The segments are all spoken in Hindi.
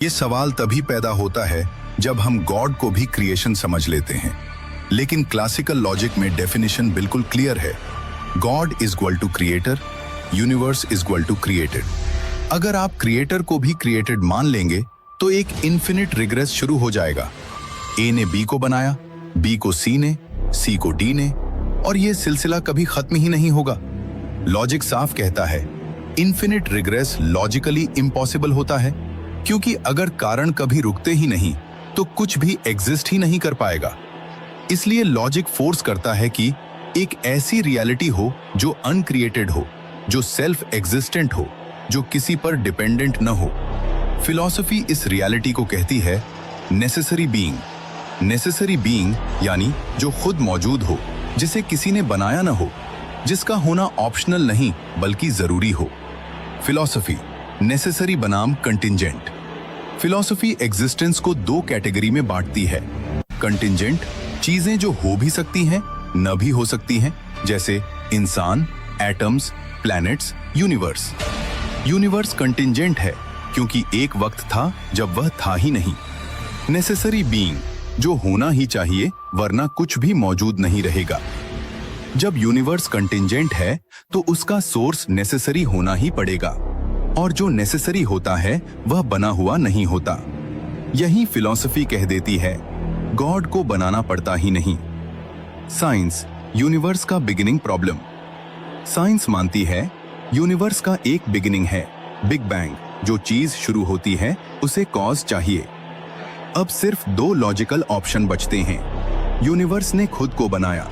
ये सवाल तभी पैदा होता है जब हम गॉड को भी क्रिएशन समझ लेते हैं। लेकिन क्लासिकल लॉजिक में डेफिनेशन बिल्कुल क्लियर है। God is equal to creator, universe is equal to created. अगर आप क्रिएटर को भी क्रिएटेड मान लेंगे तो एक इन्फिनिट रिग्रेस शुरू हो जाएगा। ए ने बी को बनाया, बी को सी ने, सी को डी ने, और ये सिलसिला कभी खत्म ही नहीं होगा। लॉजिक साफ कहता है इन्फिनिट रिग्रेस लॉजिकली इम्पॉसिबल होता है, क्योंकि अगर कारण कभी रुकते ही नहीं तो कुछ भी एग्जिस्ट ही नहीं कर पाएगा। इसलिए लॉजिक फोर्स करता है कि एक ऐसी रियलिटी हो जो अनक्रिएटेड हो, जो सेल्फ एग्जिस्टेंट हो, जो किसी पर डिपेंडेंट न हो। फिलॉसफी इस रियलिटी को कहती है नेसेसरी बीइंग। नेसेसरी बीइंग यानी जो खुद मौजूद हो, जिसे किसी ने बनाया न हो, जिसका होना ऑप्शनल नहीं बल्कि जरूरी हो। फिलॉसफी नेसेसरी बनाम कंटिंजेंट। फिलॉसफी एग्जिस्टेंस को दो कैटेगरी में बांटती है। कंटिंजेंट चीजें जो हो भी सकती हैं, न भी हो सकती हैं, जैसे इंसान, atoms, planets, universe. Universe contingent है क्योंकि एक वक्त था जब वह था ही नहीं। नेसेसरी बीइंग जो होना ही चाहिए वरना कुछ भी मौजूद नहीं रहेगा। जब यूनिवर्स कंटिंजेंट है तो उसका सोर्स नेसेसरी होना ही पड़ेगा, और जो नेसेसरी होता है वह बना हुआ नहीं होता। यही फिलॉसफी कह देती है गॉड को बनाना पड़ता ही नहीं। साइंस यूनिवर्स का बिगिनिंग प्रॉब्लम। साइंस मानती है यूनिवर्स का एक बिगिनिंग है, बिग बैंग। जो चीज शुरू होती है उसे कॉज चाहिए। अब सिर्फ दो लॉजिकल ऑप्शन बचते हैं। यूनिवर्स ने खुद को बनाया।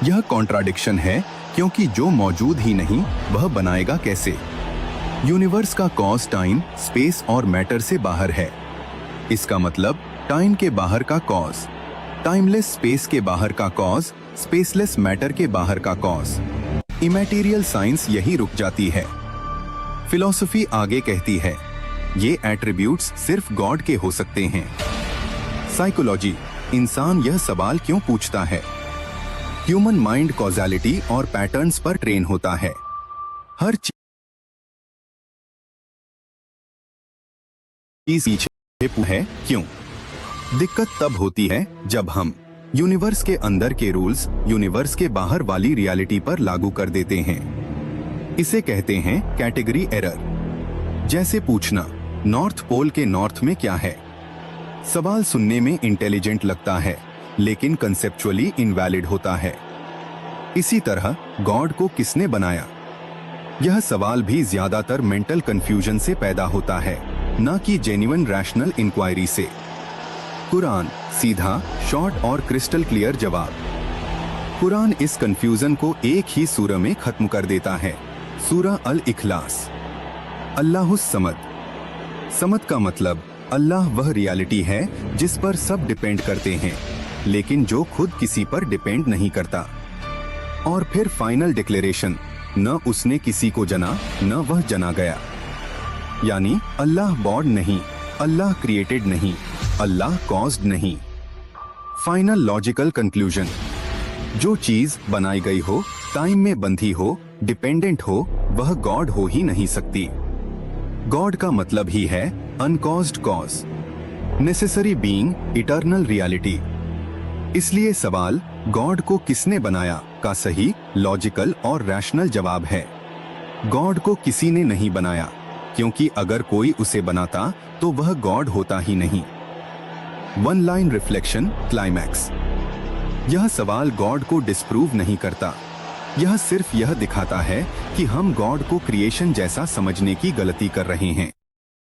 यह कॉन्ट्राडिक्शन है क्योंकि जो मौजूद ही नहीं वह बनाएगा कैसे। यूनिवर्स का कॉज टाइम, स्पेस और मैटर से बाहर है। इसका मतलब टाइम के बाहर का कॉज, टाइमलेस स्पेस के बाहर का कॉज, स्पेसलेस मैटर के बाहर का कॉज। इमैटेरियल साइंस यही रुक जाती है। फिलॉसफी आगे कहती है ये एट्रीब्यूट्स सिर्फ गॉड के हो सकते हैं। साइकोलॉजी इंसान यह सवाल क्यों पूछता है। ह्यूमन माइंड कॉज़ैलिटी और पैटर्न्स पर ट्रेन होता है। हर चीज पीछे है क्यों। दिक्कत तब होती है जब हम यूनिवर्स के अंदर के रूल्स यूनिवर्स के बाहर वाली रियलिटी पर लागू कर देते हैं। इसे कहते हैं कैटेगरी एरर। जैसे पूछना नॉर्थ पोल के नॉर्थ में क्या है। सवाल सुनने में इंटेलिजेंट लगता है लेकिन कंसेप्चुअली इनवैलिड होता है। इसी तरह गॉड को किसने बनाया, यह सवाल भी ज्यादातर मेंटल कंफ्यूजन से पैदा होता है, न कि जेन्युइन रैशनल इंक्वायरी से। कुरान सीधा, शॉर्ट और क्रिस्टल क्लियर जवाब। कुरान इस कंफ्यूजन को एक ही सूरह में खत्म कर देता है। सूरह अल इखलास। अल्लाहुस समद। समद का मतलब अल्लाह वह रियलिटी है जिस पर सब डिपेंड करते हैं, लेकिन जो खुद किसी पर डिपेंड नहीं करता। और फिर फाइनल डिक्लेरेशन, न उसने किसी को जना न वह जना गया। यानी अल्लाह बॉर्न नहीं, अल्लाह क्रिएटेड नहीं, अल्लाह कॉज्ड नहीं। फाइनल लॉजिकल कंक्लूजन, जो चीज बनाई गई हो, टाइम में बंधी हो, डिपेंडेंट हो, वह गॉड हो ही नहीं सकती। गॉड का मतलब ही है uncaused cause, necessary being, eternal reality. इसलिए सवाल गॉड को किसने बनाया का सही, लॉजिकल और रैशनल जवाब है गॉड को किसी ने नहीं बनाया, क्योंकि अगर कोई उसे बनाता तो वह गॉड होता ही नहीं। One line reflection climax. यह सवाल गॉड को डिस्प्रूव नहीं करता, यह सिर्फ यह दिखाता है कि हम गॉड को क्रिएशन जैसा समझने की गलती कर रहे हैं।